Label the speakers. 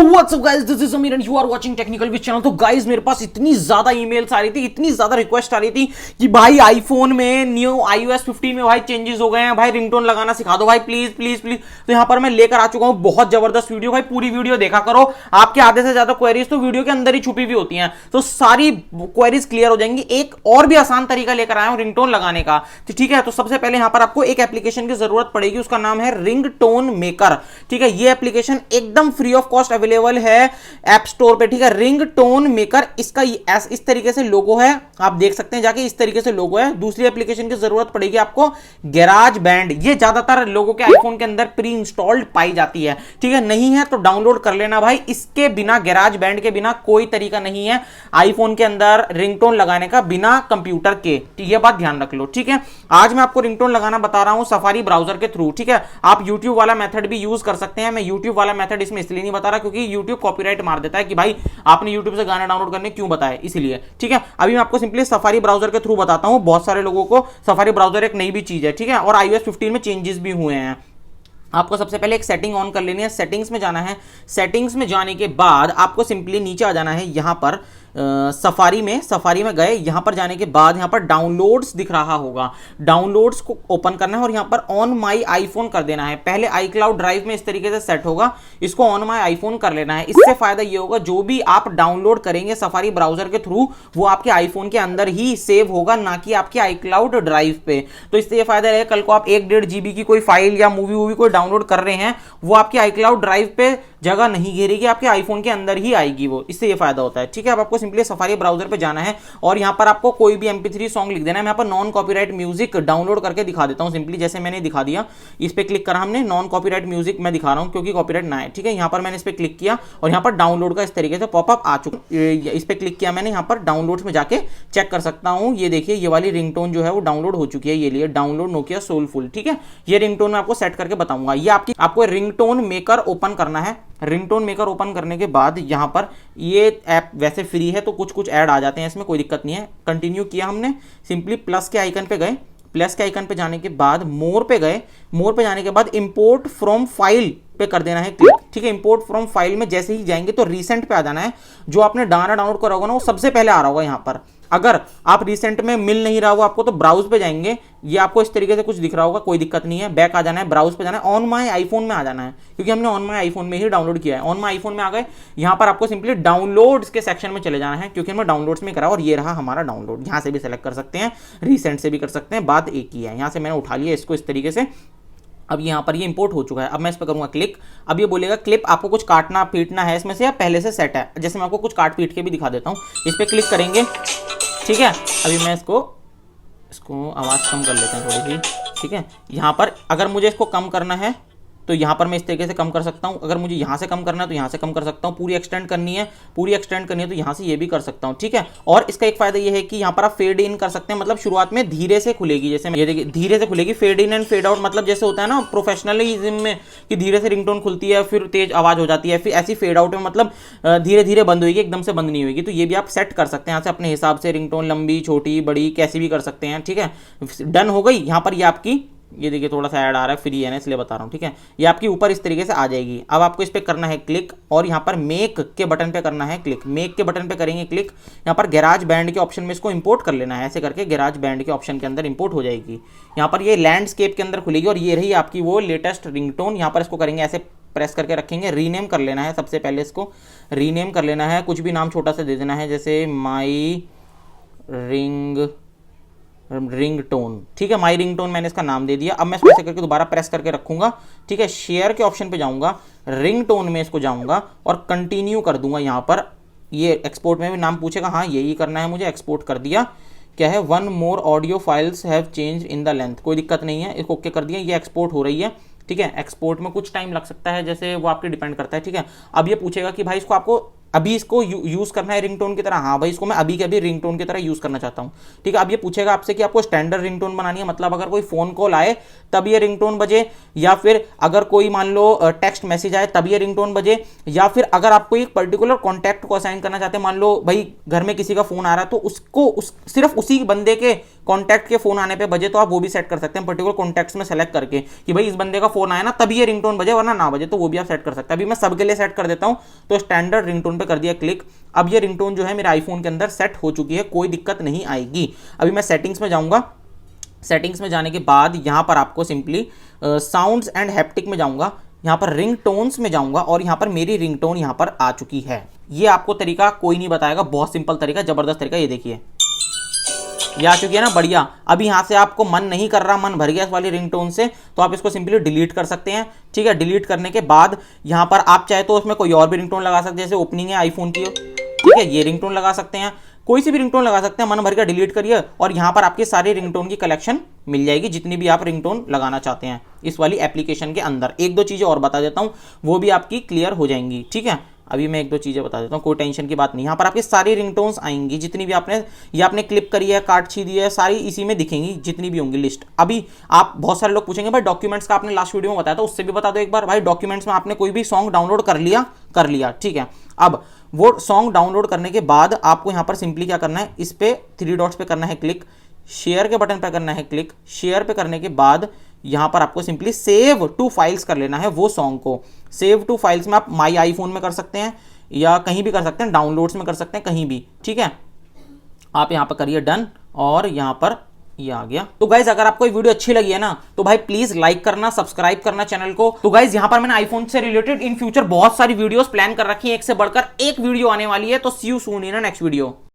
Speaker 1: What's up guys, this is Sameer and you are watching technical with channel. तो guys मेरे पास इतनी ज्यादा ईमेल्स आ रही थी, इतनी ज्यादा रिक्वेस्ट आ रही थी कि भाई आईफोन में न्यू iOS 15 में भाई चेंजेस हो गए हैं, भाई रिंगटोन लगाना सिखा दो भाई, प्लीज प्लीज प्लीज। तो यहां पर मैं लेकर आ चुका हूं बहुत जबरदस्त वीडियो। भाई पूरी वीडियो देखा करो, आपके आधे से ज्यादा क्वेरीज तो वीडियो के अंदर ही छुपी हुई होती हैं, तो सारी क्वेरीज क्लियर हो जाएंगी। एक और भी आसान तरीका लेकर आया हूं रिंगटोन लगाने का, तो ठीक है। तो सबसे पहले यहां पर आपको एक एप्लीकेशन की जरूरत पड़ेगी, उसका नाम है रिंगटोन मेकर। ठीक है, ये एप्लीकेशन एकदम फ्री ऑफ कॉस्ट अवेलेबल है ऐप स्टोर पे। ठीक है, रिंगटोन मेकर, इसका इस तरीके से लोगो है, आप देख सकते हैं जाके, इस तरीके से लोगो है। दूसरी एप्लीकेशन की जरूरत पड़ेगी आपको गैराज बैंड, ये ज्यादातर लोगों के आईफोन के अंदर प्री इंस्टॉल्ड पाई जाती है। ठीक है, नहीं है तो डाउनलोड कर लेना भाई। इसके बिना, गैराज बैंड के बिना कोई तरीका नहीं है आईफोन के अंदर रिंगटोन लगाने का, बिना कंप्यूटर के। ये बात ध्यान रख लो। ठीक है, आज मैं आपको रिंगटोन लगाना बता रहा हूं सफारी ब्राउजर के थ्रू। ठीक है, आप यूट्यूब वाला मेथड भी यूज कर सकते हैं। मैं यूट्यूब वाला मेथड इसमें इसलिए नहीं बता रहा क्योंकि यूट्यूब कॉपीराइट मार देता है कि भाई आपने यूट्यूब से गाना डाउनलोड करने क्यों बताया, इसलिए। ठीक है, अभी मैं आपको सिंपली सफारी ब्राउजर के थ्रू बताता हूं। बहुत सारे लोगों को सफारी ब्राउजर एक नई भी चीज है। ठीक है, और iOS 15 में चेंजेस भी हुए हैं। आपको सबसे पहले एक सेटिंग ऑन कर लेनी है, सेटिंग्स में जाना है। सेटिंग्स में जाने के बाद आपको सिंपली नीचे आ जाना है, यहां पर सफारी में गए। यहां पर जाने के बाद यहां पर डाउनलोड्स दिख रहा होगा, डाउनलोड्स को ओपन करना है और यहां पर ऑन माई आईफोन कर देना है। पहले iCloud ड्राइव में इस तरीके से सेट होगा, इसको ऑन माई आईफोन कर लेना है। इससे फायदा ये होगा, जो भी आप डाउनलोड करेंगे सफारी ब्राउजर के थ्रू, वो आपके आईफोन के अंदर ही सेव होगा, ना कि आपके iCloud ड्राइव पे। तो इससे ये फायदा रहेगा, कल को आप 1-1.5 GB की कोई फाइल या मूवी कोई डाउनलोड कर रहे हैं, वो आपके iCloud ड्राइव पे जगह नहीं घेरेगी, आपके आईफोन के अंदर ही आएगी वो। इससे ये फायदा होता है। ठीक है, अब आपको सिंपली सफारी ब्राउजर पे जाना है और यहां पर आपको कोई भी MP3 सॉन्ग लिख देना है। मैं यहाँ पर नॉन कॉपीराइट म्यूजिक डाउनलोड करके दिखा देता हूं, सिंपली जैसे मैंने दिखा दिया। इस पे क्लिक करा हमने, नॉन कॉपीराइट म्यूजिक मैं दिखा रहा हूं क्योंकि कॉपीराइट ना है। ठीक है, यहां पर मैंने इस पे क्लिक किया और यहां पर डाउनलोड का इस तरीके से पॉपअप आ चुका। इस पे क्लिक किया मैंने, यहां पर डाउनलोड्स में जाके चेक कर सकता हूं। ये देखिए, ये वाली रिंगटोन जो है वो डाउनलोड हो चुकी है। ये लिए डाउनलोड नोकिया सोलफुल। ठीक है, ये रिंगटोन मैं आपको सेट करके बताऊंगा। ये आपको रिंगटोन मेकर ओपन करना है। रिंगटोन मेकर ओपन करने के बाद यहां पर ये ऐप वैसे फ्री है तो कुछ ऐड आ जाते हैं, इसमें कोई दिक्कत नहीं है। कंटिन्यू किया हमने, सिंपली प्लस के आइकन पे गए। प्लस के आइकन पे जाने के बाद मोर पे गए। मोर पे जाने के बाद इंपोर्ट फ्रॉम फाइल पे कर देना है क्लिक। ठीक है, इंपोर्ट फ्रॉम फाइल में जैसे ही जाएंगे तो रिसेंट पे आ जाना है। जो आपने गाना डाउनलोड करा होगा ना, वो सबसे पहले आ रहा होगा यहाँ पर। अगर आप रिसेंट में मिल नहीं रहा होगा आपको, तो ब्राउज पे जाएंगे, ये आपको इस तरीके से कुछ दिख रहा होगा, कोई दिक्कत नहीं है। बैक आ जाना है, ब्राउज पे जाना है, ऑन माई आईफोन में आ जाना है क्योंकि हमने ऑन माई आईफोन में ही डाउनलोड किया है। ऑन माई आईफोन में आ गए, यहाँ पर आपको सिंपली डाउनलोड्स के सेक्शन में चले जाना है क्योंकि हमने डाउनलोड्स में करा और ये रहा हमारा डाउनलोड। यहाँ से भी सेलेक्ट कर सकते हैं, रिसेंट से भी कर सकते हैं, बात एक ही है। यहाँ से मैंने उठा लिया इसको इस तरीके से। अब यहाँ पर ये इंपोर्ट हो चुका है। अब मैं इस पर करूँगा क्लिक। अब ये बोलेगा क्लिप, आपको कुछ काटना पीटना है इसमें से या पहले से सेट है। जैसे मैं आपको कुछ काट पीट के भी दिखा देता हूँ। इस पर क्लिक करेंगे। ठीक है, अभी मैं इसको आवाज़ कम कर लेते हैं थोड़ी सी। ठीक है, यहाँ पर अगर मुझे इसको कम करना है तो यहाँ पर मैं इस तरीके से कम कर सकता हूँ। अगर मुझे यहाँ से कम करना है तो यहाँ से कम कर सकता हूँ। पूरी एक्सटेंड करनी है तो यहाँ से ये भी कर सकता हूँ। ठीक है, और इसका एक फायदा ये है कि यहाँ पर आप फेड इन कर सकते हैं, मतलब शुरुआत में धीरे से खुलेगी। जैसे ये देखिए, धीरे से खुलेगी। Fade in and fade out मतलब जैसे होता है ना प्रोफेशनलिज्म में कि धीरे से रिंगटोन खुलती है, फिर तेज आवाज़ हो जाती है, फिर ऐसी फेड आउट में मतलब धीरे धीरे बंद होगी, एकदम से बंद नहीं होगी। तो ये भी आप सेट कर सकते हैं यहाँ से अपने हिसाब से, रिंगटोन लंबी छोटी बड़ी कैसी भी कर सकते हैं। ठीक है, डन हो गई। यहाँ पर ये आपकी, ये देखिए थोड़ा सा ऐड आ रहा है, फ्री है ना इसलिए बता रहा हूँ। ठीक है, ये आपकी ऊपर इस तरीके से आ जाएगी। अब आपको इस पर करना है क्लिक और यहाँ पर मेक के बटन पे करना है क्लिक। मेक के बटन पे करेंगे क्लिक, यहाँ पर गैराज बैंड के ऑप्शन में इसको इंपोर्ट कर लेना है। ऐसे करके गैराज बैंड के ऑप्शन के अंदर इंपोर्ट हो जाएगी। यहाँ पर ये लैंडस्केप के अंदर खुलेगी और ये रही आपकी वो लेटेस्ट रिंगटोन। यहाँ पर इसको करेंगे ऐसे, प्रेस करके रखेंगे। रीनेम कर लेना है, सबसे पहले इसको रीनेम कर लेना है। कुछ भी नाम छोटा सा दे देना है, जैसे माई रिंगटोन। ठीक है, माई रिंगटोन मैंने इसका नाम दे दिया। अब मैं इसको ऐसे करके दोबारा प्रेस करके रखूंगा। ठीक है, शेयर के ऑप्शन पे जाऊंगा, रिंगटोन में इसको जाऊंगा और कंटिन्यू कर दूंगा। यहाँ पर ये एक्सपोर्ट में भी नाम पूछेगा, हाँ यही करना है मुझे। एक्सपोर्ट कर दिया। क्या है, 1 more audio files have change in the length, कोई दिक्कत नहीं है, इसको ओके कर दिया। ये एक्सपोर्ट हो रही है। ठीक है, एक्सपोर्ट में कुछ टाइम लग सकता है, जैसे वो आपके डिपेंड करता है। ठीक है, अब ये पूछेगा कि भाई इसको आपको अभी इसको यूज करना है रिंगटोन की तरह, हाँ भाई इसको मैं अभी के अभी रिंगटोन की तरह यूज करना चाहता हूं। ठीक है, अब ये पूछेगा आपसे कि आपको स्टैंडर्ड रिंगटोन बनानी है, मतलब अगर कोई फोन कॉल आए तब ये रिंगटोन बजे, या फिर अगर कोई मान लो टेक्स्ट मैसेज आए तब ये रिंगटोन बजे, या फिर अगर आपको एक पर्टिकुलर कॉन्टैक्ट को असाइन करना चाहते हैं, मान लो भाई घर में किसी का फोन आ रहा है तो उसको सिर्फ उसी बंदे के कॉन्टैक्ट के फोन आने पे बजे, तो आप वो भी सेट कर सकते हैं पर्टिकुलर कॉन्टैक्ट्स में सेलेक्ट करके कि भाई इस बंदे का फोन आया ना तभी ये रिंगटोन बजे वरना ना बजे, तो वो भी आप सेट कर सकते हैं। अभी मैं सबके लिए सेट कर देता हूं, तो स्टैंडर्ड रिंगटोन पे कर दिया क्लिक। अब ये रिंगटोन जो है मेरे आईफोन के अंदर सेट हो चुकी है, कोई दिक्कत नहीं आएगी। अभी मैं सेटिंग्स में जाऊंगा, सेटिंग्स में जाने के बाद यहां पर आपको सिंपली साउंड्स एंड हैप्टिक में जाऊंगा, यहां पर रिंग टोन्स में जाऊंगा और यहां पर मेरी रिंगटोन यहां पर आ चुकी है। ये आपको तरीका कोई नहीं बताएगा, बहुत सिंपल तरीका, जबरदस्त तरीका, ये देखिए ये आ चुकी है ना, बढ़िया। अभी यहां से आपको मन नहीं कर रहा, मन भर गया इस वाली रिंगटोन से, तो आप इसको सिंपली डिलीट कर सकते हैं। ठीक है, डिलीट करने के बाद यहां पर आप चाहे तो उसमें कोई और भी रिंगटोन लगा सकते हैं, जैसे ओपनिंग है आईफोन की, ठीक है, ये रिंगटोन लगा सकते हैं, कोई सी भी रिंगटोन लगा सकते हैं, मन भर के डिलीट करिए और यहां पर आपकी सारी रिंगटोन की कलेक्शन मिल जाएगी, जितनी भी आप रिंगटोन लगाना चाहते हैं इस वाली एप्लीकेशन के अंदर। एक दो चीजें और बता देता हूं, वो भी आपकी क्लियर हो जाएंगी। ठीक है, अभी मैं एक दो चीजें बता देता हूं, कोई टेंशन की बात नहीं। यहां पर आपकी सारी रिंगटोन्स आएंगी, जितनी भी आपने ये आपने क्लिप करी है, काट छी दी है, सारी इसी में दिखेंगी, जितनी भी होंगी लिस्ट। अभी आप बहुत सारे लोग पूछेंगे भाई डॉक्यूमेंट्स का आपने लास्ट वीडियो में बताया था, उससे भी बता दो एक बार। भाई डॉक्यूमेंट्स में आपने कोई भी सॉन्ग डाउनलोड कर लिया, ठीक है। अब वो सॉन्ग डाउनलोड करने के बाद आपको यहां पर सिंपली क्या करना है, इस पे 3 डॉट्स पे करना है क्लिक, शेयर के बटन पे करना है क्लिक। शेयर पे करने के बाद यहां पर आपको सिंपली सेव टू फाइल्स कर लेना है वो सॉन्ग को। सेव टू फाइल्स में आप माई आईफोन में कर सकते हैं या कहीं भी कर सकते हैं, डाउनलोड्स में कर सकते हैं, कहीं भी। ठीक है, आप यहां पर करिए डन और यहां पर ये आ गया। तो गाइज अगर आपको ये वीडियो अच्छी लगी है ना तो भाई प्लीज लाइक करना, सब्सक्राइब करना चैनल को। तो गाइज यहां पर मैंने आईफोन से रिलेटेड इन फ्यूचर बहुत सारी वीडियोस प्लान कर रखी है, एक से बढ़कर एक वीडियो आने वाली है, तो see you soon in next video.